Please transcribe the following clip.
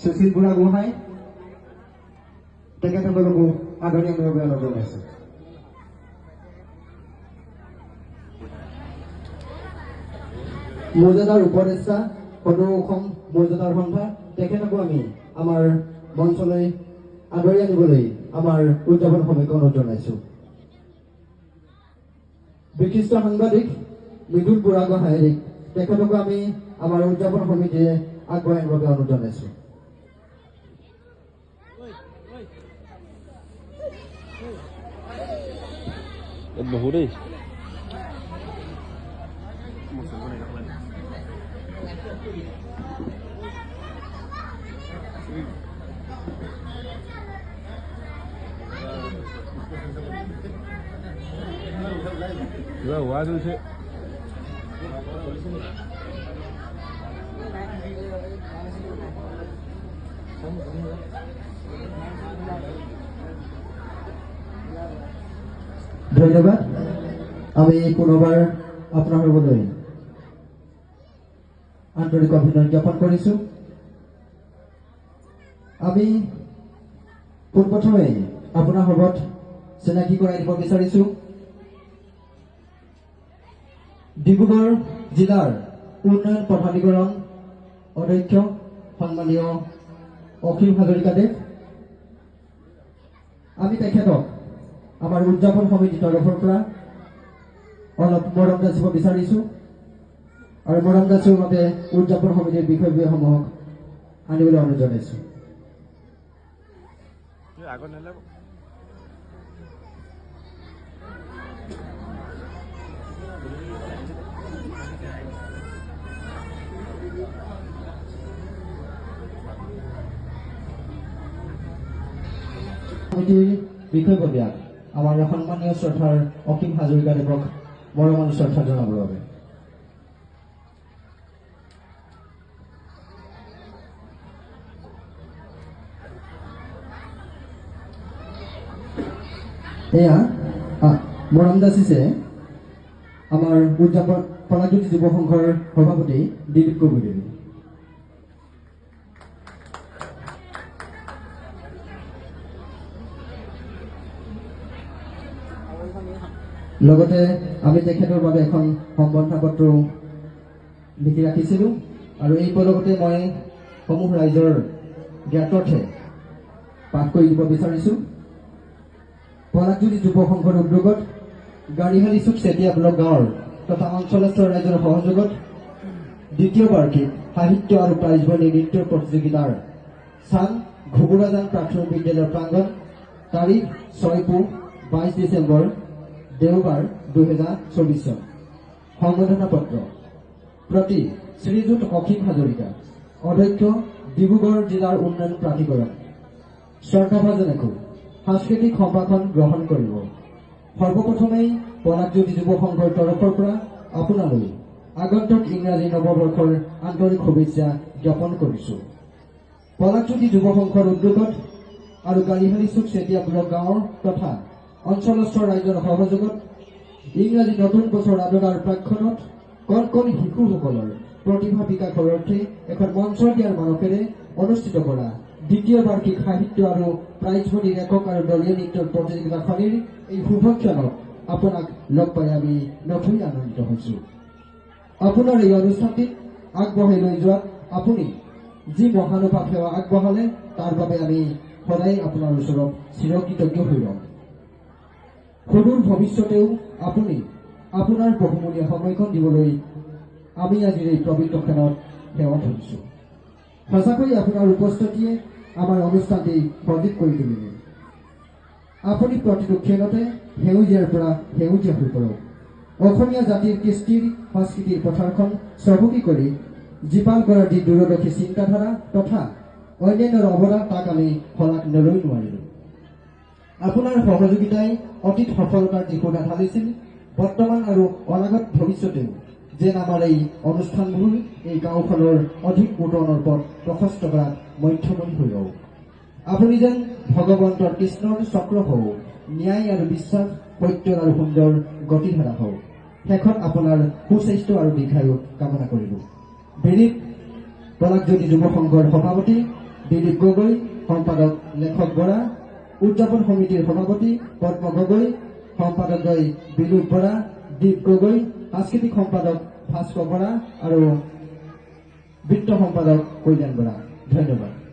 সুশীল বুঢ়াগোহাঁই তেখেতসকলকো আদৰণীয়ভাৱে অনুৰোধ জনাইছোঁ। মৌজাদাৰ উপদেষ্টা সদৌ অসম মৌজাদাৰ সন্থা তেখেতকো আমি আমাৰ মঞ্চলৈ আদৰি আনিবলৈ আমাৰ উদযাপন সমিতিক অনুৰোধ জনাইছোঁ। বিশিষ্ট সাংবাদিক মৃদুল বুঢ়াগোহাঁই তেখেতকো আমি আমাৰ উদযাপন সমিতিয়ে আগবঢ়াই আনিবৰ বাবে অনুৰোধ জনাইছোঁ। বহুতেই ওয়াজ হয়েছে ধন্যবাদ। আমি পুনৰবাৰ আপোনালোকলৈ আন্তৰিক অভিনন্দন জ্ঞাপন কৰিছোঁ। আমি পোনপ্ৰথমে আপোনাৰ সভাত চিনাকি কৰাই দিব বিচাৰিছোঁ ডিব্ৰুগড় জিলাৰ উন্নয়ন প্ৰাধিকৰণ অধ্যক্ষ সন্মানীয় অসীম হাজৰিকাদেৱ। আমি তেখেতক আমাৰ উদযাপন সমিতিৰ তৰফৰ পৰা অলপ মৰম যাচিব বিচাৰিছোঁ আৰু মৰম যাচিবৰ বাবে উদযাপন সমিতিৰ বিষয়সমূহক আনিবলৈ অনুৰোধ জনাইছোঁ। সমিতিৰ বিষয়ববীয়াক আমাৰ সন্মানীয় শ্ৰদ্ধাৰ অসীম হাজৰিকাদেৱক মৰমৰ শ্ৰদ্ধা জনাবৰ বাবে এয়া মৰম যাচিছে আমাৰ উদযাপন পৰাজ্যোতি যুৱ সংঘৰ সভাপতি দিলীপ গগৈদেৱে। লগতে আমি তেখেতৰ বাবে এখন সম্বৰ্ধনা পত্ৰ লিখি ৰাখিছিলোঁ আৰু এই পদকতে মই সমূহ ৰাইজৰ জ্ঞাতাৰ্থে পাঠ কৰি দিব বিচাৰিছোঁ। পৰাগজ্যোতি যুৱ সংঘৰ উদ্যোগত গাড়ীহালী চুক চেতিয়া ব্লক গাঁৱৰ তথা অঞ্চলস্থ ৰাইজৰ সহযোগত দ্বিতীয় বাৰ্ষিক সাহিত্য আৰু প্ৰাইজমণি নৃত্য প্ৰতিযোগিতাৰ স্থান ঘুগুৰাজান প্ৰাথমিক বিদ্যালয়ৰ প্ৰাংগণ তাৰিখ 6 পুহ 22 ডিচেম্বৰ দেওবাৰ 2024 চন। সম্বৰ্ধনা পত্ৰ প্ৰতি শ্ৰীযুত অসীম হাজৰিকা অধ্যক্ষ ডিব্ৰুগড় জিলাৰ উন্নয়ন প্ৰাধিকৰণ শ্ৰদ্ধাভাজনকো সাংস্কৃতিক সম্ভাষণ গ্ৰহণ কৰিব। সৰ্বপ্ৰথমেই পৰাগজ্যোতি যুৱ সংঘৰ তৰফৰ পৰা আপোনালৈ আগন্তুক ইংৰাজী নৱবৰ্ষৰ আন্তৰিক শুভেচ্ছা জ্ঞাপন কৰিছোঁ। পৰাগজ্যোতি যুৱ সংঘৰ উদ্যোগত আৰু গাড়ীহালী চুক চেতিয়া ব্লক গাঁৱৰ তথা অঞ্চলস্থ ৰাইজৰ সহযোগত ইংৰাজী নতুন বছৰ আদৰাৰ প্ৰাক্ষণত কণ কণ শিশুসকলৰ প্ৰতিভা বিকাশৰ অৰ্থে এখন মঞ্চ দিয়াৰ মানসেৰে অনুষ্ঠিত কৰা দ্বিতীয় বাৰ্ষিক সাহিত্য আৰু প্ৰাইজমণি একক আৰু দলীয় নৃত্যৰ প্ৰতিযোগিতাখনিৰ এই শুভক্ষণত আপোনাক লগ পাই আমি নথৈ আনন্দিত হৈছোঁ। আপোনাৰ এই অনুষ্ঠানটিত আগবঢ়াই লৈ যোৱাত আপুনি যি মহানুভৱ সেৱা আগবঢ়ালে তাৰ বাবে আমি সদায় আপোনাৰ ওচৰত চিৰকৃতজ্ঞ হৈ ৰম। সদূৰ ভৱিষ্যতেও আপুনি আপোনাৰ বহুমূলীয়া সময়খন দিবলৈ আমি আজিৰ এই পবিত্ৰ ক্ষণত সেৱা ধৰিছোঁ। সঁচাকৈ আপোনাৰ উপস্থিতিয়ে আমাৰ অনুষ্ঠানটি সজীৱ কৰি তুলিলে। আপুনি প্ৰতিটো ক্ষণতে সেউজীয়াৰ পৰা সেউজীয়া হৈ পৰক। অসমীয়া জাতিৰ কৃষ্টিৰ সংস্কৃতিৰ পথাৰখন চহকী কৰি জীপাল কৰাৰ যি দূৰদৰ্শী চিন্তাধাৰা তথা অন্যান্যৰ অৱদান তাক আমি শলাগ নলৈ নোৱাৰিলোঁ। আপোনাৰ সহযোগিতাই অতীত সফলতাৰ দিশো ঢালিছিল। বৰ্তমান আৰু অনাগত ভৱিষ্যতেও যেন আমাৰ এই অনুষ্ঠানবোৰ এই গাঁওখনৰ অধিক উন্নয়নৰ পথ প্ৰশস্ত কৰাত মধ্যমণি হৈ ৰওক। আপুনি যেন ভগৱন্তৰ কৃষ্ণৰ চক্ৰ হওক, ন্যায় আৰু বিশ্বাস, সত্য আৰু সুন্দৰ গতিধাৰা হওক। শেষত আপোনাৰ সুস্বাস্থ্য আৰু দীৰ্ঘায়ু কামনা কৰিব। বিনীত পৰাগজ্যোতি যুৱ সংঘৰ সভাপতি দিলীপ গগৈ, সম্পাদক লেখক বৰা, উদযাপন সমিতিৰ সভাপতি পদ্ম গগৈ, সম্পাদকদ্বয় বিনোদ বৰা, দীপ গগৈ, সাংস্কৃতিক সম্পাদক ভাস্কৰ বৰা আৰু বিত্ত সম্পাদক কল্যাণ বৰা। ধন্যবাদ।